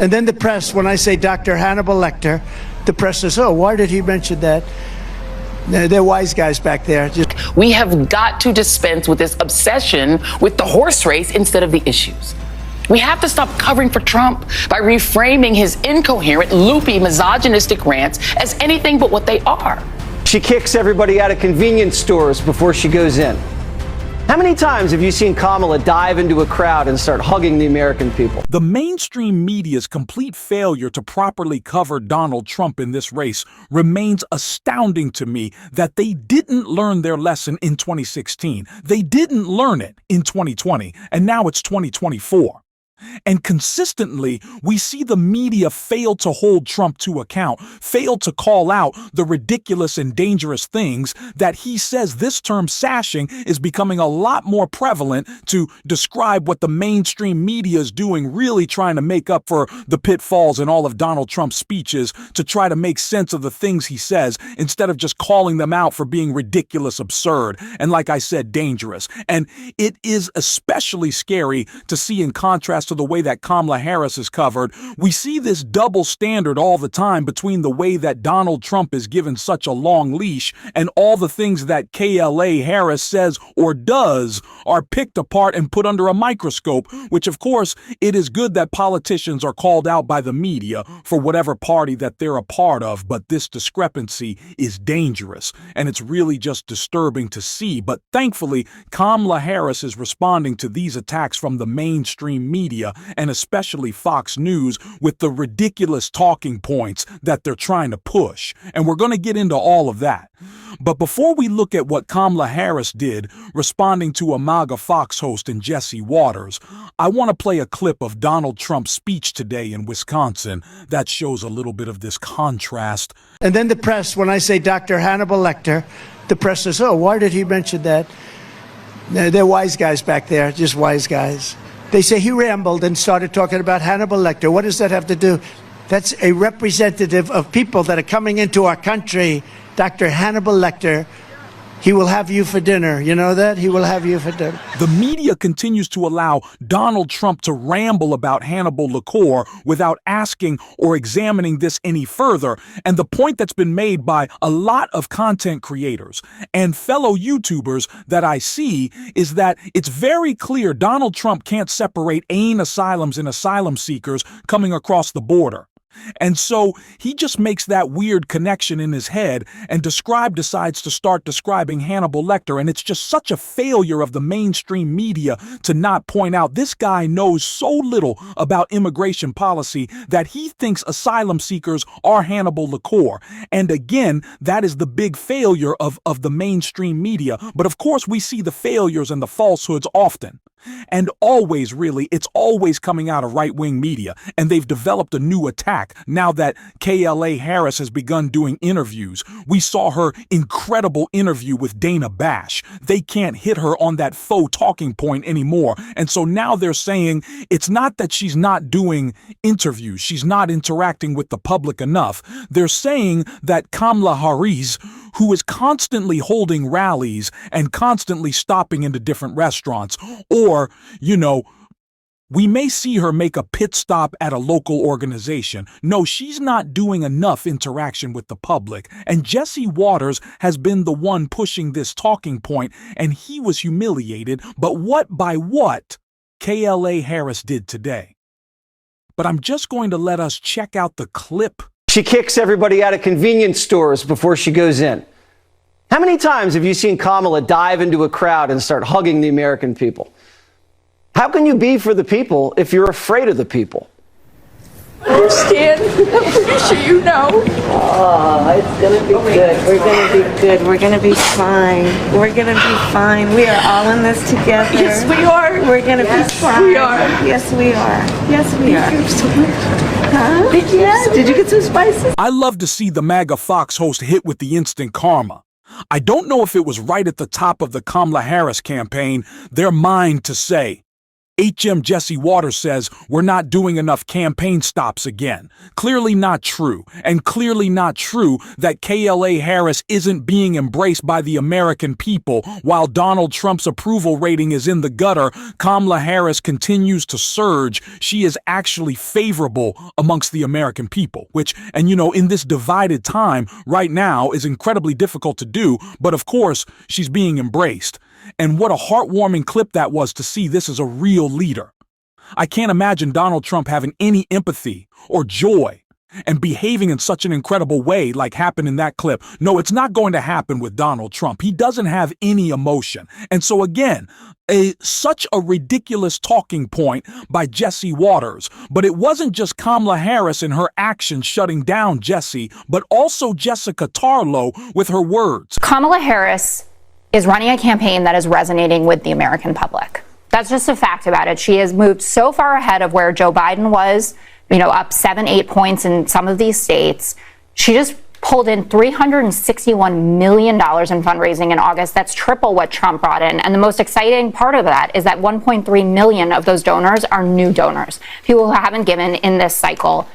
And then the press, when I say Dr. Hannibal Lecter, the press says, oh, why did he mention that? They're wise guys back there. We have got to dispense with this obsession with the horse race instead of the issues. We have to stop covering for Trump by reframing his incoherent, loopy, misogynistic rants as anything but what they are. She kicks everybody out of convenience stores before she goes in. How many times have you seen Kamala dive into a crowd and start hugging the American people? The mainstream media's complete failure to properly cover Donald Trump in this race remains astounding to me. That they didn't learn their lesson in 2016. They didn't learn it in 2020, and now it's 2024. And consistently, we see the media fail to hold Trump to account, fail to call out the ridiculous and dangerous things that he says. This term sashing is becoming a lot more prevalent to describe what the mainstream media is doing, really trying to make up for the pitfalls in all of Donald Trump's speeches, to try to make sense of the things he says instead of just calling them out for being ridiculous, absurd, and, like I said, dangerous. And it is especially scary to see, in contrast to the way that Kamala Harris is covered, we see this double standard all the time between the way that Donald Trump is given such a long leash and all the things that KLA Harris says or does are picked apart and put under a microscope, which, of course, it is good that politicians are called out by the media for whatever party that they're a part of, but this discrepancy is dangerous, and it's really just disturbing to see. But thankfully, Kamala Harris is responding to these attacks from the mainstream media, and especially Fox News, with the ridiculous talking points that they're trying to push. And we're going to get into all of that. But before we look at what Kamala Harris did responding to a MAGA Fox host and Jesse Waters, I want to play a clip of Donald Trump's speech today in Wisconsin that shows a little bit of this contrast. And then the press, when I say Dr. Hannibal Lecter, the press says, oh, why did he mention that? They're wise guys back there, just wise guys. They say he rambled and started talking about Hannibal Lecter. What does that have to do? That's a representative of people that are coming into our country. Dr. Hannibal Lecter, he will have you for dinner. You know that? He will have you for dinner. The media continues to allow Donald Trump to ramble about Hannibal Lecter without asking or examining this any further. And the point that's been made by a lot of content creators and fellow YouTubers that I see is that it's very clear Donald Trump can't separate AIM asylums and asylum seekers coming across the border. And so he just makes that weird connection in his head, and decides to start describing Hannibal Lecter. And it's just such a failure of the mainstream media to not point out this guy knows so little about immigration policy that he thinks asylum seekers are Hannibal Lecter. And again, that is the big failure of the mainstream media. But of course, we see the failures and the falsehoods often. And always, really, it's always coming out of right-wing media. And they've developed a new attack now that KLA Harris has begun doing interviews. We saw her incredible interview with Dana Bash. They can't hit her on that faux talking point anymore. And so now they're saying it's not that she's not doing interviews, she's not interacting with the public enough. They're saying that Kamala Harris, who is constantly holding rallies and constantly stopping into different restaurants, or, we may see her make a pit stop at a local organization. No, she's not doing enough interaction with the public. And Jesse Waters has been the one pushing this talking point, and he was humiliated. But what KLA Harris did today? But I'm just going to let us check out the clip. She kicks everybody out of convenience stores before she goes in. How many times have you seen Kamala dive into a crowd and start hugging the American people? How can you be for the people if you're afraid of the people? I understand. I'm pretty sure you know. Oh, it's going to be good. We're going to be good. We're going to be fine. We're going to be fine. We are all in this together. Yes, we are. We're going to be fine. We are. Yes, we are. Yes, we are. Thank you so much. Huh? Thank you. Yeah. Did you get some spices? I love to see the MAGA Fox host hit with the instant karma. I don't know if it was right at the top of the Kamala Harris campaign, their mind to say, HM Jesse Waters says we're not doing enough campaign stops again. Clearly not true, and clearly not true that KLA Harris isn't being embraced by the American people. While Donald Trump's approval rating is in the gutter, Kamala Harris continues to surge. She is actually favorable amongst the American people, which, and you know, in this divided time right now is incredibly difficult to do, but of course, she's being embraced. And what a heartwarming clip that was to see this as a real leader. I can't imagine Donald Trump having any empathy or joy and behaving in such an incredible way like happened in that clip. No, it's not going to happen with Donald Trump. He doesn't have any emotion. And so again, such a ridiculous talking point by Jesse Waters. But it wasn't just Kamala Harris and her actions shutting down Jesse, but also Jessica Tarlo with her words. Kamala Harris is running a campaign that is resonating with the American public. That's just a fact about it. She has moved so far ahead of where Joe Biden was, you know, up 7-8 points in some of these states. She just pulled in $361 million in fundraising in August. That's triple what Trump brought in. And the most exciting part of that is that 1.3 million of those donors are new donors, people who haven't given in this cycle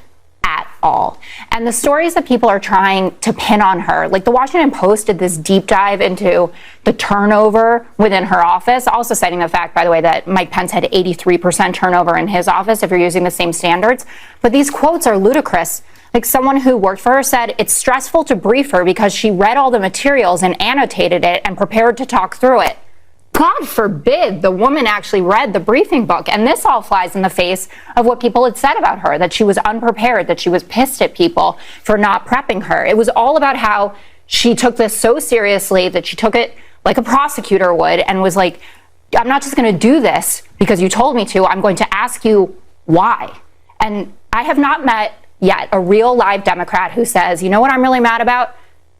at all. And the stories that people are trying to pin on her, like the Washington Post did this deep dive into the turnover within her office, also citing the fact, by the way, that Mike Pence had 83% turnover in his office if you're using the same standards. But these quotes are ludicrous. Like someone who worked for her said, it's stressful to brief her because she read all the materials and annotated it and prepared to talk through it. God forbid the woman actually read the briefing book. And this all flies in the face of what people had said about her, that she was unprepared, that she was pissed at people for not prepping her. It was all about how she took this so seriously that she took it like a prosecutor would and was like, I'm not just going to do this because you told me to. I'm going to ask you why. And I have not met yet a real live Democrat who says, you know what I'm really mad about?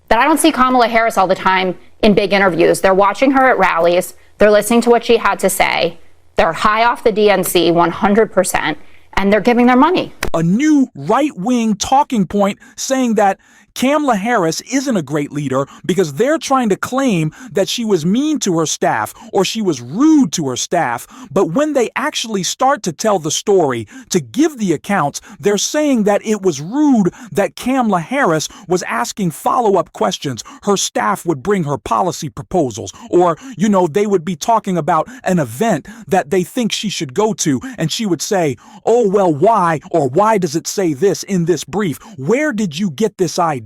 That I don't see Kamala Harris all the time in big interviews. They're watching her at rallies. They're listening to what she had to say. They're high off the DNC 100%, and they're giving their money. A new right-wing talking point saying that Kamala Harris isn't a great leader because they're trying to claim that she was mean to her staff or she was rude to her staff. But when they actually start to tell the story, to give the accounts, they're saying that it was rude that Kamala Harris was asking follow-up questions. Her staff would bring her policy proposals, or, you know, they would be talking about an event that they think she should go to, and she would say, oh, well, why? Or why does it say this in this brief? Where did you get this idea?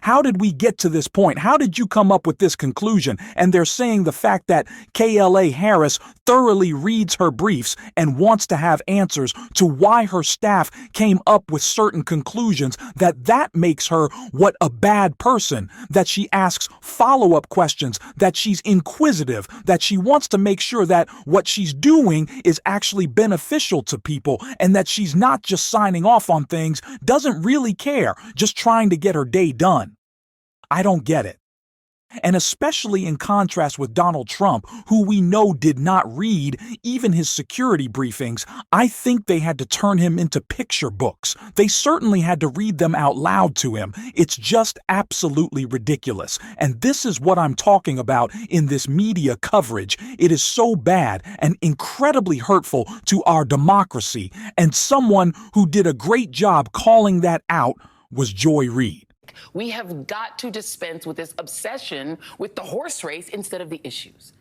How did we get to this point? How did you come up with this conclusion? And they're saying the fact that KLA Harris thoroughly reads her briefs and wants to have answers to why her staff came up with certain conclusions, that makes her what a bad person, that she asks follow-up questions, that she's inquisitive, that she wants to make sure that what she's doing is actually beneficial to people, and that she's not just signing off on things, doesn't really care, just trying to get her day done. I don't get it. And especially in contrast with Donald Trump, who we know did not read even his security briefings, I think they had to turn him into picture books. They certainly had to read them out loud to him. It's just absolutely ridiculous. And this is what I'm talking about in this media coverage. It is so bad and incredibly hurtful to our democracy. And someone who did a great job calling that out was Joy Reid. We have got to dispense with this obsession with the horse race instead of the issues.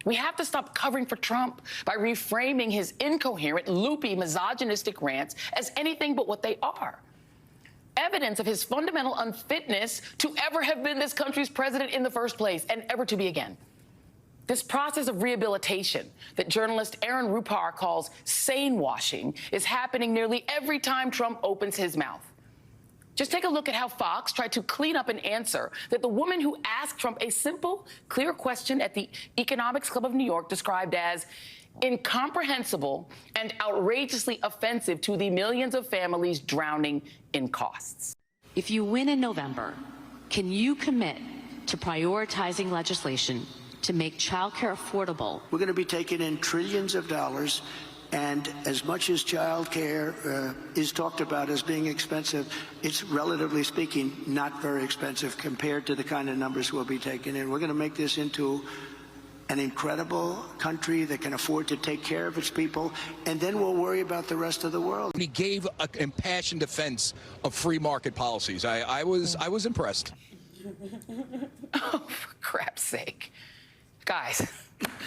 We have to stop covering for Trump by reframing his incoherent, loopy, misogynistic rants as anything but what they are. Evidence of his fundamental unfitness to ever have been this country's president in the first place and ever to be again. This process of rehabilitation that journalist Aaron Rupar calls sane washing is happening nearly every time Trump opens his mouth. Just take a look at how Fox tried to clean up an answer that the woman who asked Trump a simple, clear question at the Economics Club of New York described as incomprehensible and outrageously offensive to the millions of families drowning in costs. If you win in November, can you commit to prioritizing legislation to make childcare affordable? We're going to be taking in trillions of dollars. And as much as child care is talked about as being expensive, it's relatively speaking not very expensive compared to the kind of numbers we'll be taking in. We're going to make this into an incredible country that can afford to take care of its people, and then we'll worry about the rest of the world. He gave an impassioned defense of free market policies. I was impressed. Oh, for crap's sake. Guys,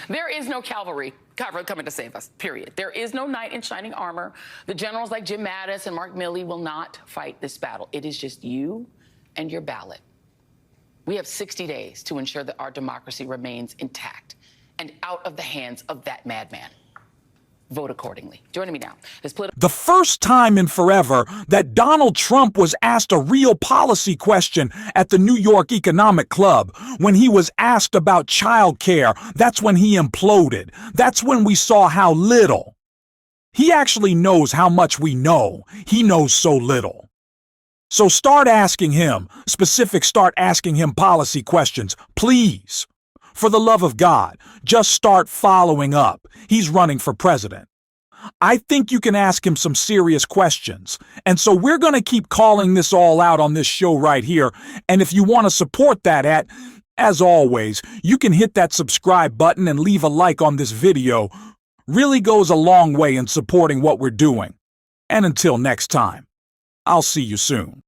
there is no cavalry coming to save us, period. There is no knight in shining armor. The generals like Jim Mattis and Mark Milley will not fight this battle. It is just you and your ballot. We have 60 days to ensure that our democracy remains intact and out of the hands of that madman. Vote accordingly. Joining me now is The first time in forever that Donald Trump was asked a real policy question at the New York Economic Club. When he was asked about child care, that's when he imploded. That's when we saw how little. He actually knows how much we know. He knows so little. So start asking him policy questions, please. For the love of God, just start following up. He's running for president. I think you can ask him some serious questions. And so we're going to keep calling this all out on this show right here. And if you want to support that as always, you can hit that subscribe button and leave a like on this video. Really goes a long way in supporting what we're doing. And until next time, I'll see you soon.